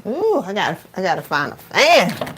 Ooh, I gotta find a fan.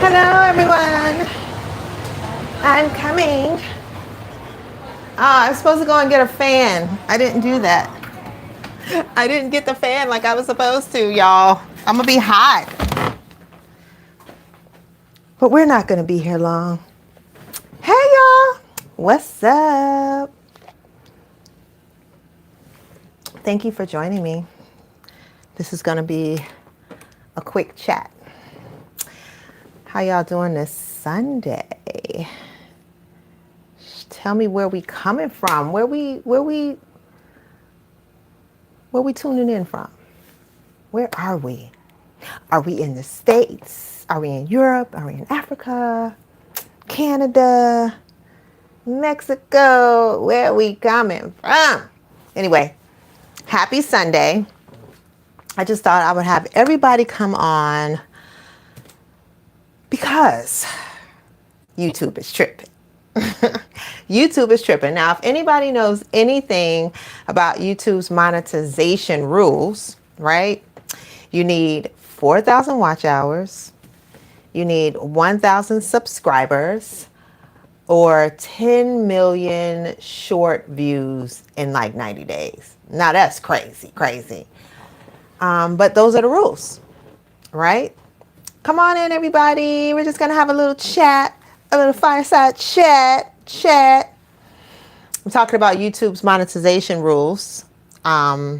Hello, everyone. I'm coming. I was supposed to go and get a fan. I didn't do that. I didn't get the fan like I was supposed to, y'all. I'm gonna be hot. But we're not gonna be here long. Hey, y'all. What's up? Thank you for joining me. This is gonna be a quick chat. How y'all doing this Sunday? Tell me where we coming from. Where we tuning in from? Where are we? Are we in the States? Are we in Europe? Are we in Africa? Canada? Mexico? Where are we coming from? Anyway, happy Sunday. I just thought I would have everybody come on because YouTube is tripping. YouTube is tripping. Now, if anybody knows anything about YouTube's monetization rules, right? You need 4,000 watch hours. You need 1,000 subscribers or 10 million short views in like 90 days. Now that's crazy. But those are the rules, right? Come on in, everybody. We're just going to have a little chat, a little fireside chat. I'm talking about YouTube's monetization rules. Yeah,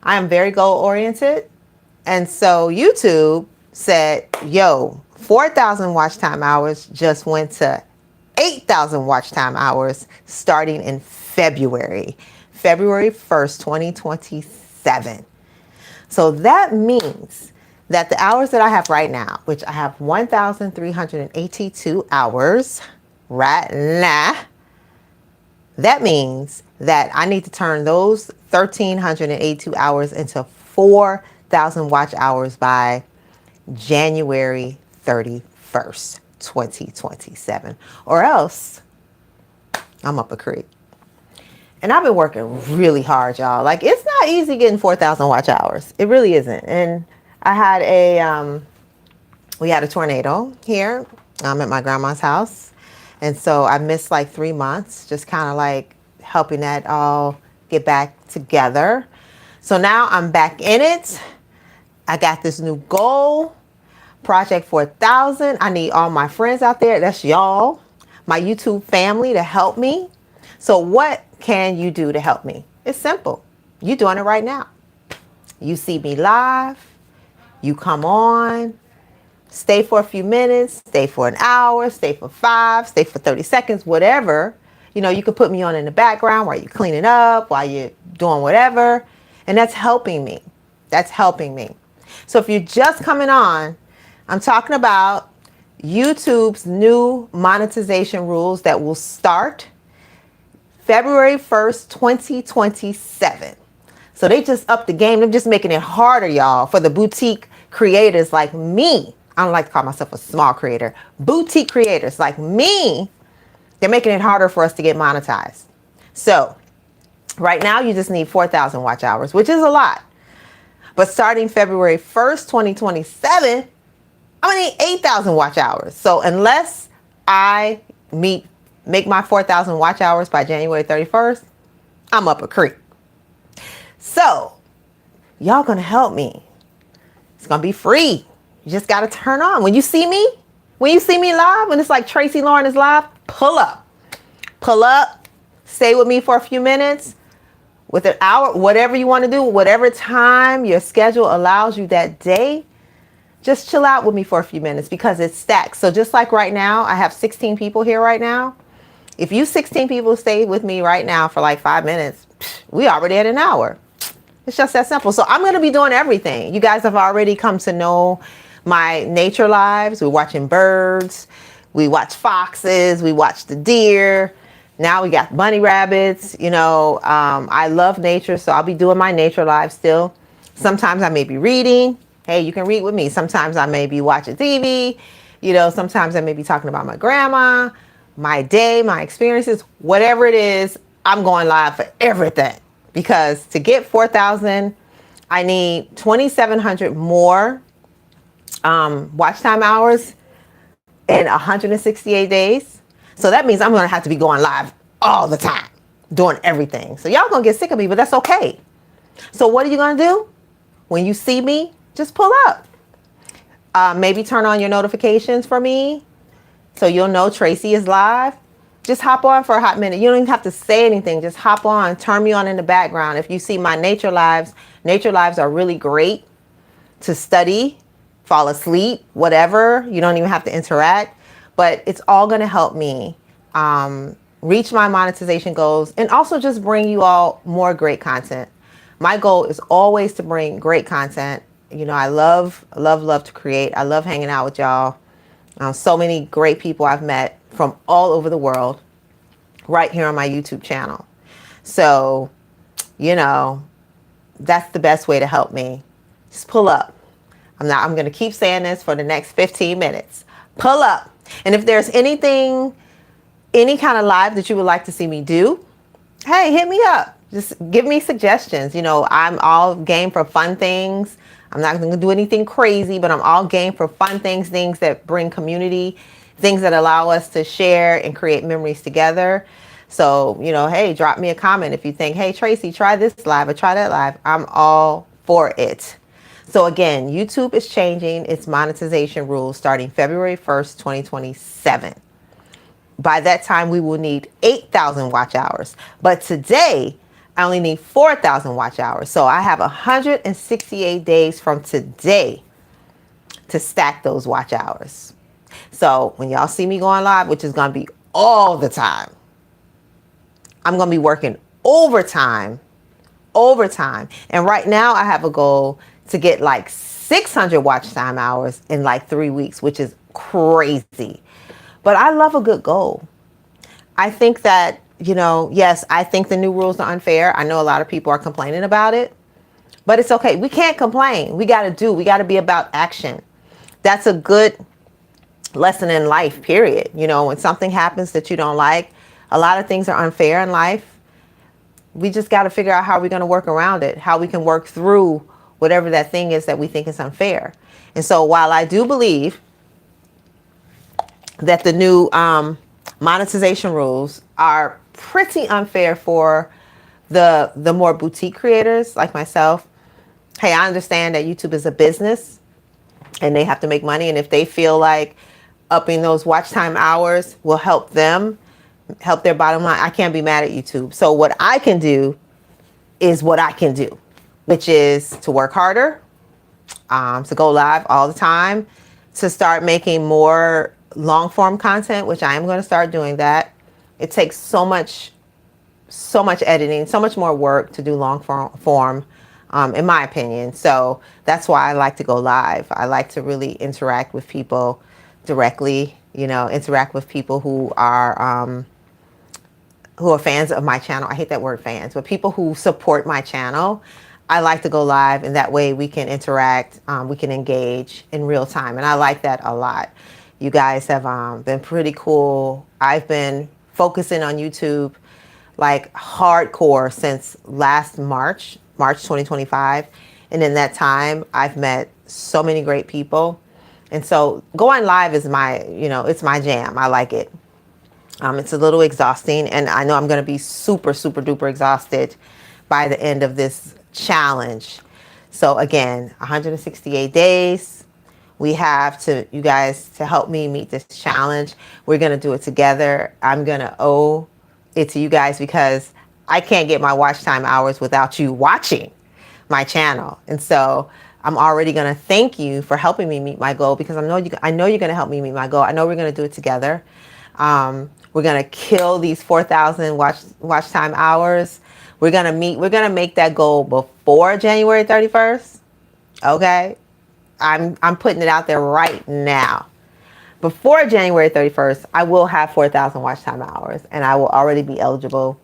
I am very goal oriented. And so YouTube said, yo, 4,000 watch time hours just went to 8,000 watch time hours starting in February 1st, 2027. So that means that the hours that I have right now, which I have 1,382 hours right now, that means that I need to turn those 1,382 hours into 4,000 watch hours by January 31st, 2027. Or else I'm up a creek. And I've been working really hard, y'all. Like, it's not easy getting 4,000 watch hours. It really isn't. And I had we had a tornado here at my grandma's house. And so I missed like 3 months, just kind of like helping that all get back together. So now I'm back in it. I got this new goal, Project 4,000. I need all my friends out there. That's y'all, my YouTube family, to help me. So what can you do to help me? It's simple. You're doing it right now. You see me live. You come on. Stay for a few minutes. Stay for an hour. Stay for 5. Stay for 30 seconds. Whatever. You know, you can put me on in the background while you're cleaning up, while you're doing whatever. And that's helping me. That's helping me. So if you're just coming on, I'm talking about YouTube's new monetization rules that will start February 1st, 2027. So they just upped the game. They're just making it harder, y'all, for the boutique creators like me. I don't like to call myself a small creator. Boutique creators like me, they're making it harder for us to get monetized. So right now, you just need 4,000 watch hours, which is a lot. But starting February 1st, 2027, I'm gonna need 8,000 watch hours. So unless I make my 4,000 watch hours by January 31st, I'm up a creek. So y'all gonna help me. It's gonna be free. You just gotta turn on. When you see me live, when it's like Tracee Loran is live, pull up, stay with me for a few minutes, with an hour, whatever you want to do, whatever time your schedule allows you that day. Just chill out with me for a few minutes because it's stacked. So just like right now, I have 16 people here right now. If you 16 people stay with me right now for like 5 minutes, we already at an hour. It's just that simple. So I'm going to be doing everything. You guys have already come to know my nature lives. We're watching birds. We watch foxes. We watch the deer. Now we got bunny rabbits. I love nature. So I'll be doing my nature lives still. Sometimes I may be reading. Hey, you can read with me. Sometimes I may be watching TV. Sometimes I may be talking about my grandma, my day, my experiences, whatever it is. I'm going live for everything because to get 4,000, I need 2,700 more watch time hours in 168 days. So that means I'm going to have to be going live all the time, doing everything. So y'all going to get sick of me, but that's okay. So what are you going to do? When you see me, just pull up. Maybe turn on your notifications for me so you'll know Tracee is live. Just hop on for a hot minute. You don't even have to say anything. Just hop on, turn me on in the background. If you see my nature lives are really great to study, fall asleep, whatever. You don't even have to interact, but it's all going to help me reach my monetization goals and also just bring you all more great content. My goal is always to bring great content. I love to create. I love hanging out with y'all. So many great people I've met from all over the world right here on my YouTube channel. So, that's the best way to help me. Just pull up. I'm going to keep saying this for the next 15 minutes. Pull up. And if there's any kind of live that you would like to see me do, hey, hit me up. Just give me suggestions. I'm all game for fun things. I'm not going to do anything crazy, but I'm all game for fun things that bring community, things that allow us to share and create memories together. So, hey, drop me a comment if you think, hey, Tracee, try this live or try that live. I'm all for it. So again, YouTube is changing its monetization rules starting February 1st, 2027. By that time, we will need 8,000 watch hours. But today, I only need 4,000 watch hours. So I have 168 days from today to stack those watch hours. So when y'all see me going live, which is going to be all the time, I'm going to be working overtime. And right now I have a goal to get like 600 watch time hours in like 3 weeks, which is crazy. But I love a good goal. I think that, yes, I think the new rules are unfair. I know a lot of people are complaining about it, but it's okay. We can't complain. We got to be about action. That's a good lesson in life, period. When something happens that you don't like, a lot of things are unfair in life. We just got to figure out how we're going to work around it, how we can work through whatever that thing is that we think is unfair. And so while I do believe that the new monetization rules are pretty unfair for the more boutique creators like myself, hey, I understand that YouTube is a business and they have to make money. And if they feel like upping those watch time hours will help them, help their bottom line, I can't be mad at YouTube. So what I can do is what I can do, which is to work harder, to go live all the time, to start making more long form content, which I am going to start doing that. It takes so much editing, so much more work to do long form, in my opinion. So that's why I like to go live. I like to really interact with people directly, interact with people who are fans of my channel. I hate that word fans, but people who support my channel. I like to go live, and that way we can interact, we can engage in real time. And I like that a lot. You guys have been pretty cool. I've been focusing on YouTube like hardcore since last March 2025. And in that time, I've met so many great people. And so going live is my, it's my jam. I like it. It's a little exhausting, and I know I'm going to be super, super duper exhausted by the end of this challenge. So again, 168 days. We have to, you guys, to help me meet this challenge. We're going to do it together. I'm going to owe it to you guys because I can't get my watch time hours without you watching my channel. And so I'm already going to thank you for helping me meet my goal, because I know you're going to help me meet my goal. I know we're going to do it together. We're going to kill these 4,000 watch time hours. We're going to make that goal before January 31st. Okay. I'm putting it out there right now. Before January 31st, I will have 4,000 watch time hours, and I will already be eligible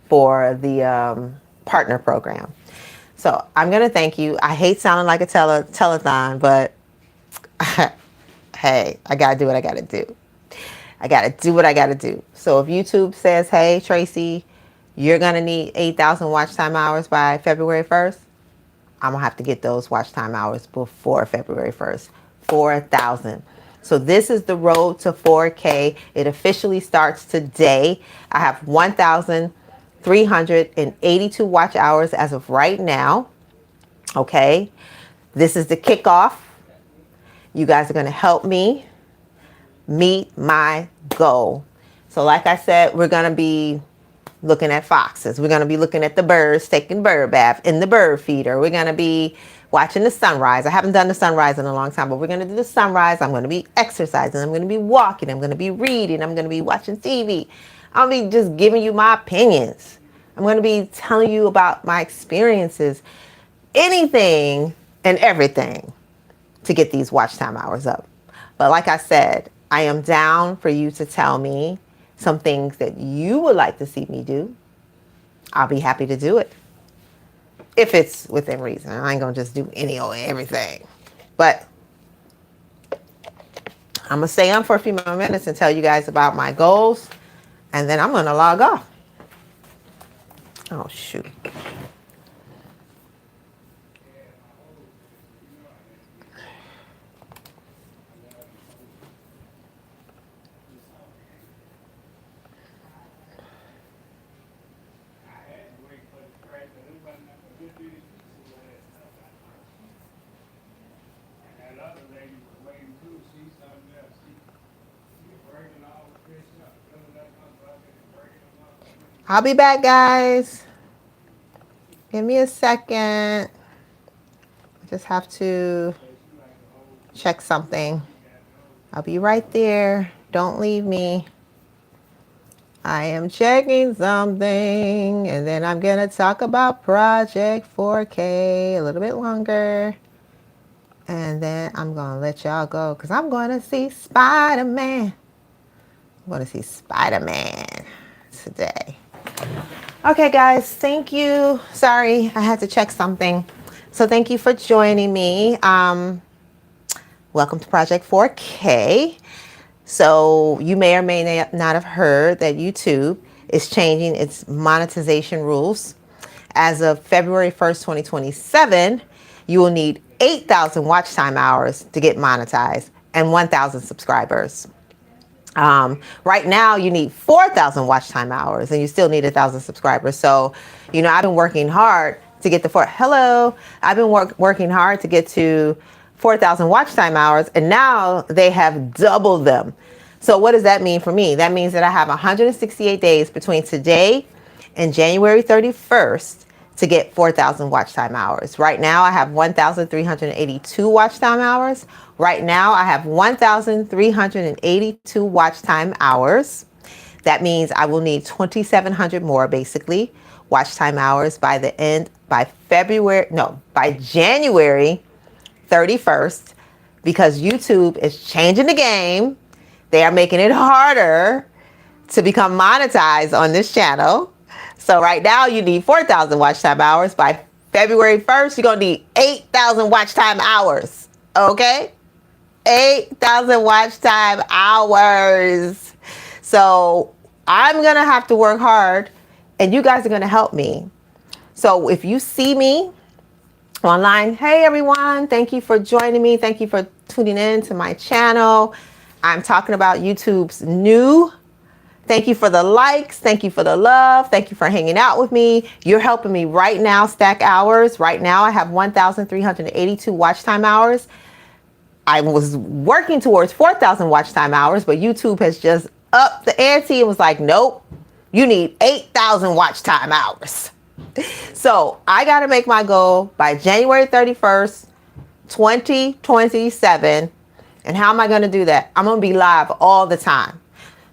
for the partner program. So I'm going to thank you. I hate sounding like a telethon, but hey, I got to do what I got to do. I got to do what I got to do. So if YouTube says, hey, Tracee, you're going to need 8,000 watch time hours by February 1st, I'm going to have to get those watch time hours before February 1st. 4,000. So this is the road to 4K. It officially starts today. I have 1,382 watch hours as of right now. Okay. This is the kickoff. You guys are going to help me meet my goal. So like I said, we're going to be looking at foxes. We're going to be looking at the birds, taking bird bath in the bird feeder. We're going to be watching the sunrise. I haven't done the sunrise in a long time, but we're going to do the sunrise. I'm going to be exercising. I'm going to be walking. I'm going to be reading. I'm going to be watching TV. I'll be just giving you my opinions. I'm going to be telling you about my experiences, anything and everything to get these watch time hours up. But like I said, I am down for you to tell me some things that you would like to see me do. I'll be happy to do it, if it's within reason. I ain't gonna just do any or everything. But I'm gonna stay on for a few more minutes and tell you guys about my goals, and then I'm gonna log off. Oh shoot. I'll be back, guys. Give me a second. I just have to check something. I'll be right there. Don't leave me. I am checking something, and then I'm going to talk about Project 4K a little bit longer. And then I'm going to let y'all go because I'm going to see Spider-Man. I'm going to see Spider-Man today. Okay, guys, thank you. Sorry, I had to check something. So thank you for joining me. Welcome to Project 4K. So you may or may not have heard that YouTube is changing its monetization rules. As of February 1st, 2027, you will need 8,000 watch time hours to get monetized and 1,000 subscribers. Right now you need 4,000 watch time hours and you still need 1,000 subscribers. So, I've been working hard to get I've been working hard to get to 4,000 watch time hours, and now they have doubled them. So what does that mean for me? That means that I have 168 days between today and January 31st to get 4,000 watch time hours. Right now I have 1,382 watch time hours. Right now I have 1,382 watch time hours. That means I will need 2,700 more, basically, watch time hours by January 31st, because YouTube is changing the game. They are making it harder to become monetized on this channel. So right now you need 4,000 watch time hours. By February 1st, you're going to need 8,000 watch time hours. Okay? 8,000 watch time hours. So I'm going to have to work hard, and you guys are going to help me. So if you see me online, hey everyone, thank you for joining me. Thank you for tuning in to my channel. I'm talking about YouTube's new. Thank you for the likes. Thank you for the love. Thank you for hanging out with me. You're helping me right now stack hours. Right now, I have 1,382 watch time hours. I was working towards 4,000 watch time hours, but YouTube has just upped the ante and was like, nope, you need 8,000 watch time hours. So I got to make my goal by January 31st, 2027. And how am I going to do that? I'm going to be live all the time.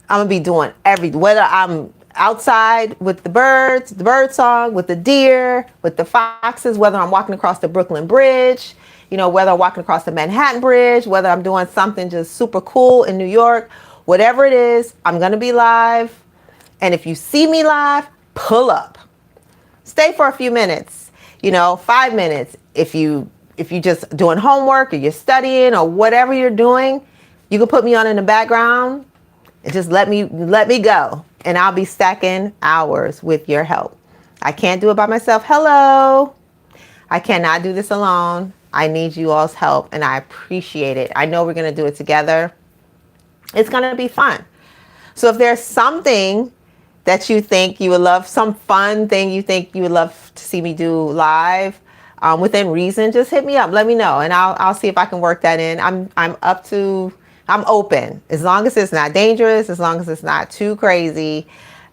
I'm going to be doing whether I'm outside with the birds, the bird song, with the deer, with the foxes, whether I'm walking across the Brooklyn Bridge, whether I'm walking across the Manhattan Bridge, whether I'm doing something just super cool in New York, whatever it is, I'm going to be live. And if you see me live, pull up. Stay for a few minutes, 5 minutes. If you just doing homework or you're studying or whatever you're doing, you can put me on in the background and just let me go. And I'll be stacking hours with your help. I can't do it by myself. Hello. I cannot do this alone. I need you all's help and I appreciate it. I know we're going to do it together. It's going to be fun. So if there's something that you think you would love, some fun thing you think you would love to see me do live, within reason, just hit me up. Let me know, and I'll see if I can work that in. I'm open as long as it's not dangerous, as long as it's not too crazy.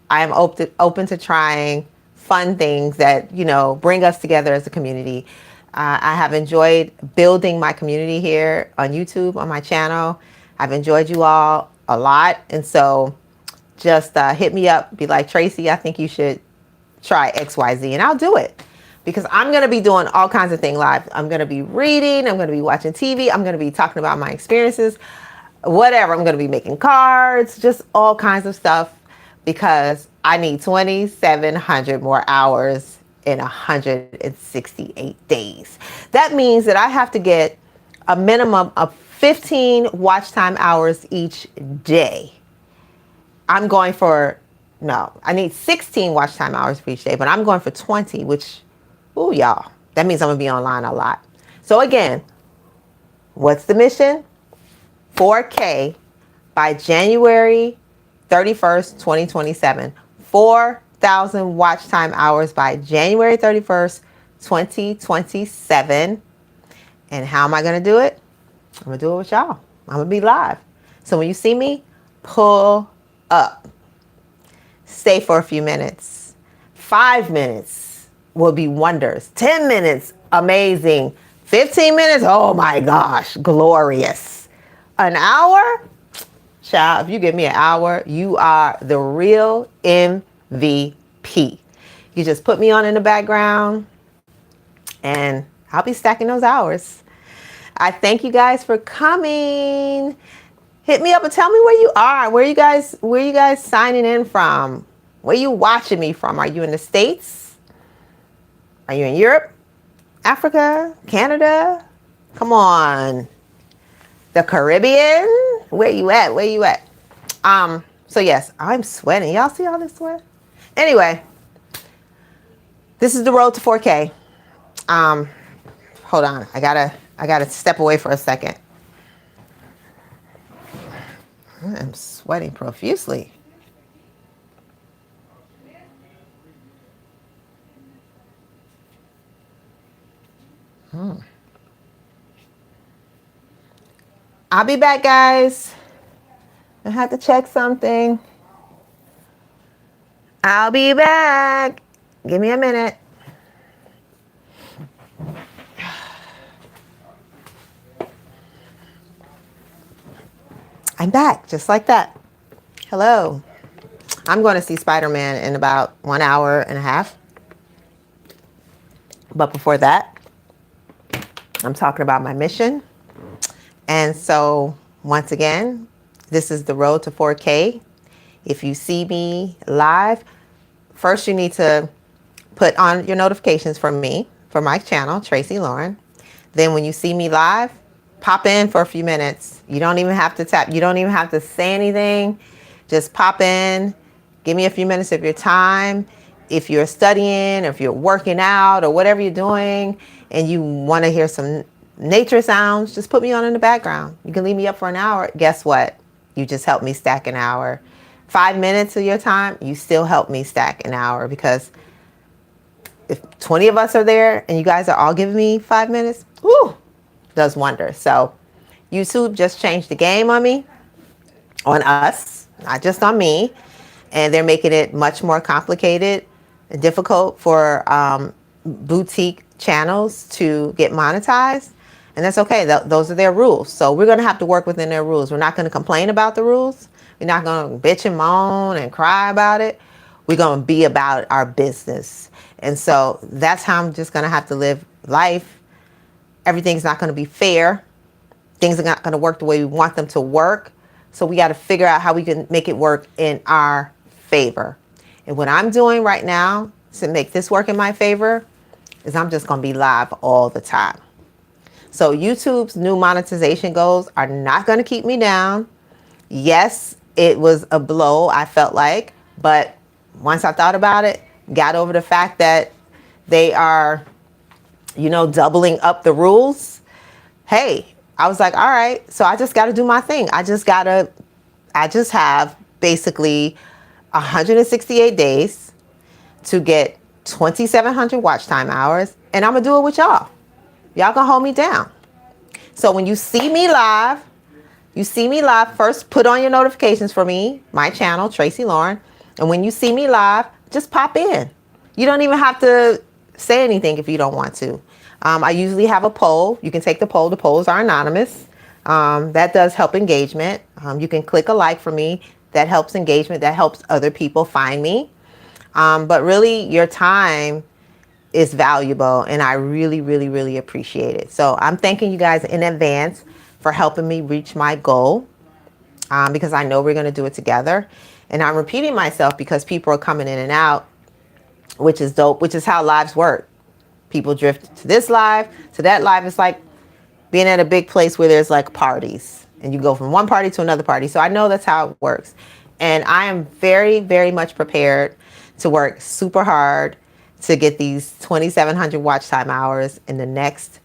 I am open to trying fun things that bring us together as a community. I have enjoyed building my community here on YouTube on my channel. I've enjoyed you all a lot, and so just hit me up. Be like, Tracee, I think you should try XYZ, and I'll do it. Because I'm going to be doing all kinds of things live. I'm going to be reading. I'm going to be watching TV. I'm going to be talking about my experiences. Whatever. I'm going to be making cards. Just all kinds of stuff. Because I need 2,700 more hours in 168 days. That means that I have to get a minimum of 15 watch time hours each day. I'm going for, I need 16 watch time hours for each day. But I'm going for 20, which... ooh, y'all, that means I'm going to be online a lot. So again, what's the mission? 4K by January 31st, 2027. 4,000 watch time hours by January 31st, 2027. And how am I going to do it? I'm going to do it with y'all. I'm going to be live. So when you see me, pull up. Stay for a few minutes. 5 minutes. Will be wonders. 10 minutes, amazing. 15 minutes, oh my gosh, glorious. An hour? Child, if you give me an hour, you are the real MVP. You just put me on in the background and I'll be stacking those hours. I thank you guys for coming. Hit me up and tell me where you are. Where you guys signing in from? Where you watching me from? Are you in the States? Are you in Europe, Africa, Canada? Come on. The Caribbean? Where you at? Where you at? So yes, I'm sweating. Y'all see all this sweat? Anyway, this is the road to 4K. Hold on. I gotta step away for a second. I'm sweating profusely. I'll be back, guys. I have to check something. I'll be back. Give me a minute. I'm back, just like that. Hello. I'm going to see Spider-Man in about 1 hour and a half. But before that, I'm talking about my mission. And so once again, this is the road to 4K. If you see me live, first you need to put on your notifications for me, for my channel, Tracee Loran. Then when you see me live, pop in for a few minutes. You don't even have to tap. You don't even have to say anything. Just pop in. Give me a few minutes of your time. If you're studying, or if you're working out, or whatever you're doing, and you want to hear some nature sounds, just put me on in the background. You can leave me up for an hour. Guess what? You just helped me stack an hour. 5 minutes of your time, you still help me stack an hour, because if 20 of us are there and you guys are all giving me 5 minutes, whoo, does wonders. So YouTube just changed the game on me, on us, not just on me. And they're making it much more complicated and difficult for boutique channels to get monetized. And that's okay. Those are their rules. So we're going to have to work within their rules. We're not going to complain about the rules. We're not going to bitch and moan and cry about it. We're going to be about our business. And so that's how I'm just going to have to live life. Everything's not going to be fair. Things are not going to work the way we want them to work. So we got to figure out how we can make it work in our favor. And what I'm doing right now to make this work in my favor is I'm just going to be live all the time. So YouTube's new monetization goals are not going to keep me down. Yes, it was a blow, I felt like, but once I thought about it, got over the fact that they are, doubling up the rules. Hey, I was like, all right, so I just got to do my thing. I just have basically 168 days to get 2,700 watch time hours, and I'm going to do it with y'all. Y'all can hold me down. So when you see me live, first put on your notifications for me, my channel, Tracee Loran. And when you see me live, just pop in. You don't even have to say anything if you don't want to. I usually have a poll. You can take the poll. The polls are anonymous. That does help engagement. You can click a like for me. That helps engagement. That helps other people find me. But really, your time is valuable, and I really, really, really appreciate it. So I'm thanking you guys in advance for helping me reach my goal, because I know we're going to do it together. And I'm repeating myself because people are coming in and out, which is dope, which is how lives work. People drift to this live, to that live. It's like being at a big place where there's like parties, and you go from one party to another party. So I know that's how it works. And I am very, very much prepared to work super hard to get these 2,700 watch time hours in the next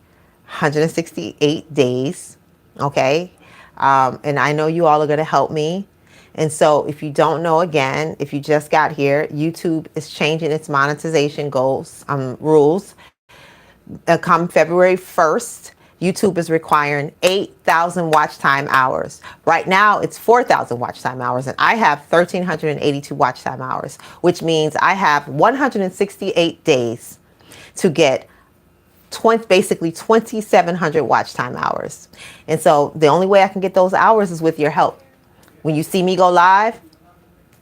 168 days. Okay. And I know you all are going to help me. And so if you don't know, again, if you just got here, YouTube is changing its monetization goals, rules. Come February 1st, YouTube is requiring 8,000 watch time hours. Right now, it's 4,000 watch time hours, and I have 1,382 watch time hours, which means I have 168 days to get basically 2,700 watch time hours. And so the only way I can get those hours is with your help. When you see me go live,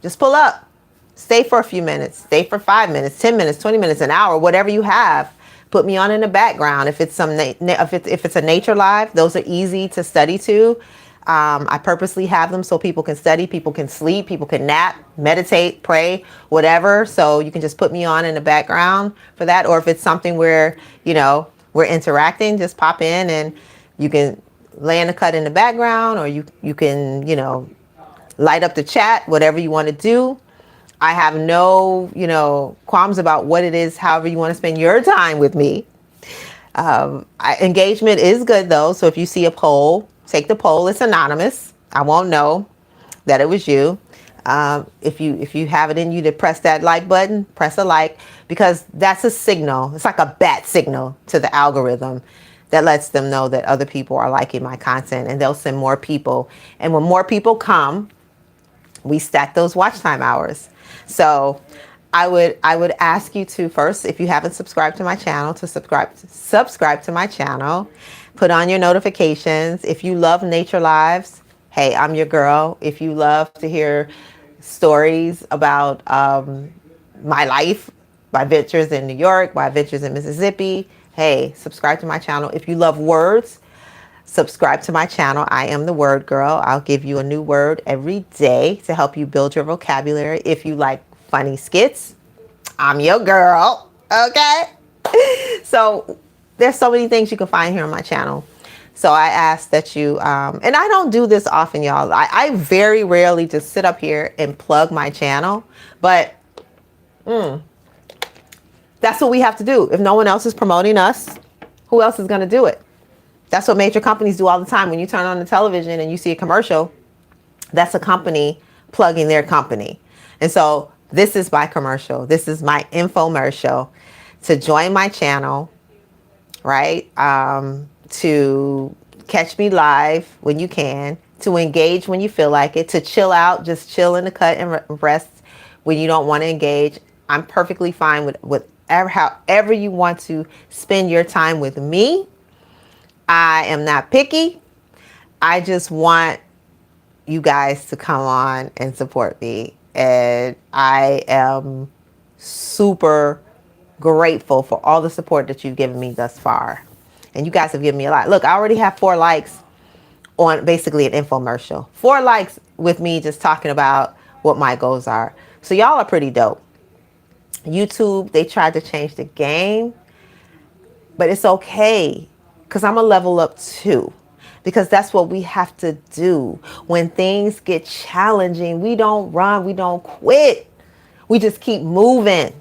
just pull up. Stay for a few minutes. Stay for 5 minutes, 10 minutes, 20 minutes, an hour, whatever you have. Put me on in the background. If it's if it's a nature live, those are easy to study to. I purposely have them so people can study, people can sleep, people can nap, meditate, pray, whatever. So you can just put me on in the background for that. Or if it's something where, we're interacting, just pop in and you can lay in a cut in the background, or you can, light up the chat, whatever you want to do. I have no, qualms about what it is, however you want to spend your time with me. Engagement is good though. So if you see a poll, take the poll. It's anonymous. I won't know that it was you. If you have it in you to press that like button, press a like, because that's a signal. It's like a bat signal to the algorithm that lets them know that other people are liking my content, and they'll send more people. And when more people come, we stack those watch time hours. So I would ask you to first, if you haven't subscribed to my channel, to subscribe to my channel, put on your notifications. If you love nature lives, hey, I'm your girl. If you love to hear stories about my life, my adventures in New York, my adventures in Mississippi, hey, subscribe to my channel. If you love words, subscribe to my channel. I am the Word Girl. I'll give you a new word every day to help you build your vocabulary. If you like funny skits, I'm your girl. Okay? So there's so many things you can find here on my channel. So I ask that you, and I don't do this often, y'all. I very rarely just sit up here and plug my channel, but that's what we have to do. If no one else is promoting us, who else is going to do it? That's what major companies do all the time. When you turn on the television and you see a commercial, that's a company plugging their company. And so this is my commercial. This is my infomercial to join my channel, right? To catch me live when you can, to engage when you feel like it, to chill out, just chill in the cut and rest when you don't want to engage. I'm perfectly fine with whatever, however you want to spend your time with me. I am not picky. I just want you guys to come on and support me. And I am super grateful for all the support that you've given me thus far. And you guys have given me a lot. Look, I already have 4 likes on basically an infomercial. 4 likes with me just talking about what my goals are. So y'all are pretty dope. YouTube, they tried to change the game, but it's okay because I'm gonna level up too. Because that's what we have to do. When things get challenging, we don't run, we don't quit. We just keep moving.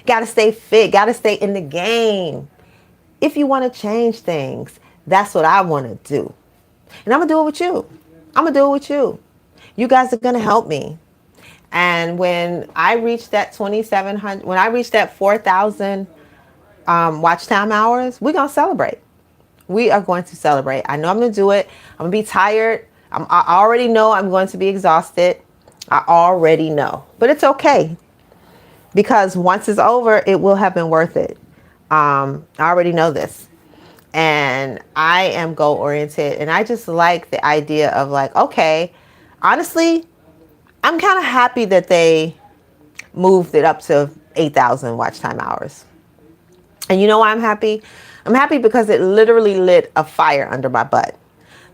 Gotta stay fit, gotta stay in the game. If you wanna change things, that's what I wanna do. And I'm gonna do it with you. I'm gonna do it with you. You guys are gonna help me. And when I reach that 2,700, when I reach that 4,000 watch time hours, we're gonna celebrate. We are going to celebrate. I know I'm going to do it. I'm going to be tired. I already know I'm going to be exhausted. I already know. But it's okay. Because once it's over, it will have been worth it. I already know this. And I am goal oriented. And I just like the idea of like, okay, honestly, I'm kind of happy that they moved it up to 8,000 watch time hours. And you know why I'm happy? I'm happy because it literally lit a fire under my butt.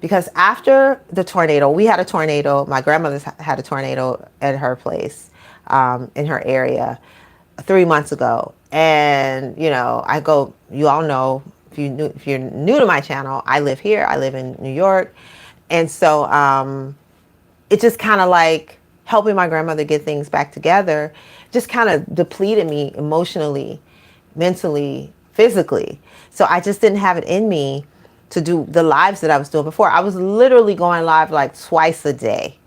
Because after the tornado, we had a tornado. My grandmother had a tornado at her place, in her area 3 months ago. And, you know, you all know, if you're new to my channel, I live here. I live in New York. And so it just kind of like helping my grandmother get things back together just kind of depleted me emotionally, mentally, physically. So I just didn't have it in me to do the lives that I was doing before. I was literally going live like twice a day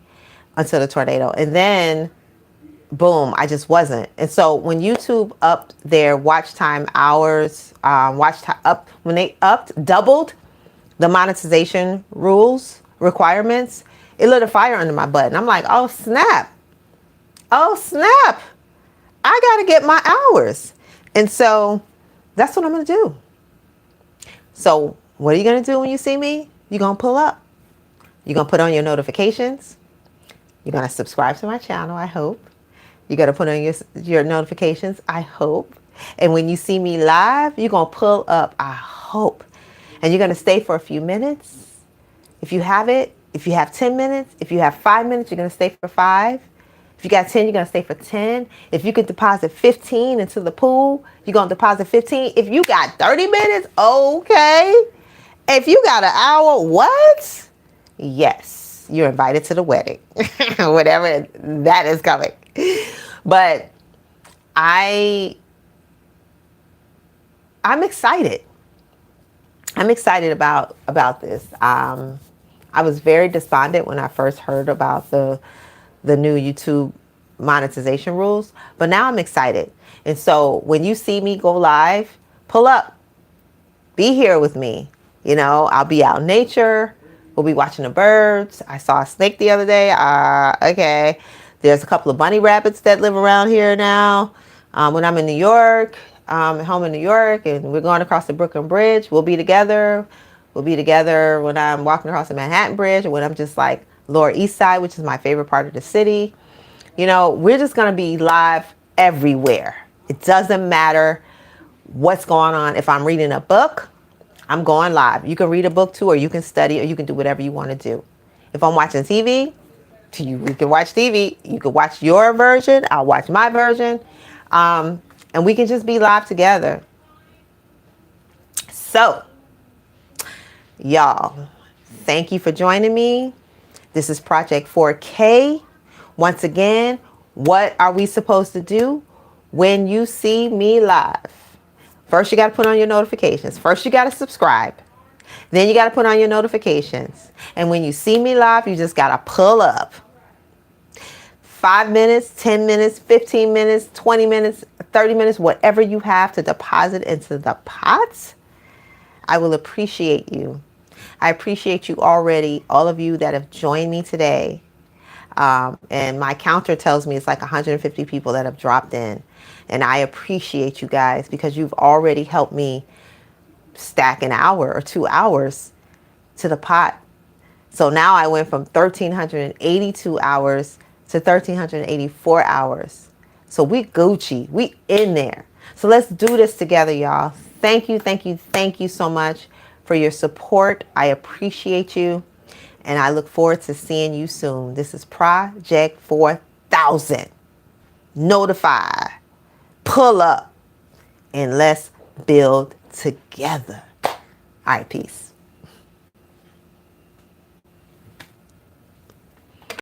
until the tornado. And then, boom, I just wasn't. And so when YouTube upped their watch time hours, when they doubled the monetization requirements, it lit a fire under my butt. And I'm like, oh, snap. Oh, snap. I got to get my hours. And so that's what I'm going to do. So what are you going to do when you see me? You're going to pull up. You're going to put on your notifications. You're going to subscribe to my channel, I hope. You're going to put on your notifications, I hope. And when you see me live, you're going to pull up, I hope. And you're going to stay for a few minutes. If you have it, if you have 10 minutes, if you have 5 minutes, you're going to stay for 5. If you got 10, you're going to stay for 10. If you could deposit 15 into the pool, you're going to deposit 15. If you got 30 minutes, okay. If you got an hour, what? Yes, you're invited to the wedding. Whatever that is coming. But I'm excited. I'm excited about this. I was very despondent when I first heard about the new YouTube monetization rules, but now I'm excited. And so when you see me go live, pull up, be here with me. You know, I'll be out in nature. We'll be watching the birds. I saw a snake the other day. Okay. There's a couple of bunny rabbits that live around here now. When I'm in New York, home in New York, and we're going across the Brooklyn Bridge, we'll be together. We'll be together when I'm walking across the Manhattan Bridge, or when I'm just like Lower East Side, which is my favorite part of the city. You know, we're just going to be live everywhere. It doesn't matter what's going on. If I'm reading a book, I'm going live. You can read a book too, or you can study, or you can do whatever you want to do. If I'm watching TV, you can watch TV. You can watch your version. I'll watch my version. And we can just be live together. So, y'all, thank you for joining me. This is Project 4K. Once again, what are we supposed to do when you see me live? First, you got to put on your notifications. First, you got to subscribe. Then you got to put on your notifications. And when you see me live, you just got to pull up. 5 minutes, 10 minutes, 15 minutes, 20 minutes, 30 minutes, whatever you have to deposit into the pots, I will appreciate you. I appreciate you already, all of you that have joined me today. And my counter tells me it's like 150 people that have dropped in. And I appreciate you guys because you've already helped me stack an hour or 2 hours to the pot. So now I went from 1,382 hours to 1,384 hours. So we Gucci, we in there. So let's do this together, y'all. Thank you, thank you, thank you so much for your support. I appreciate you. And I look forward to seeing you soon. This is Project 4000. Notify, pull up, and let's build together. All right, peace.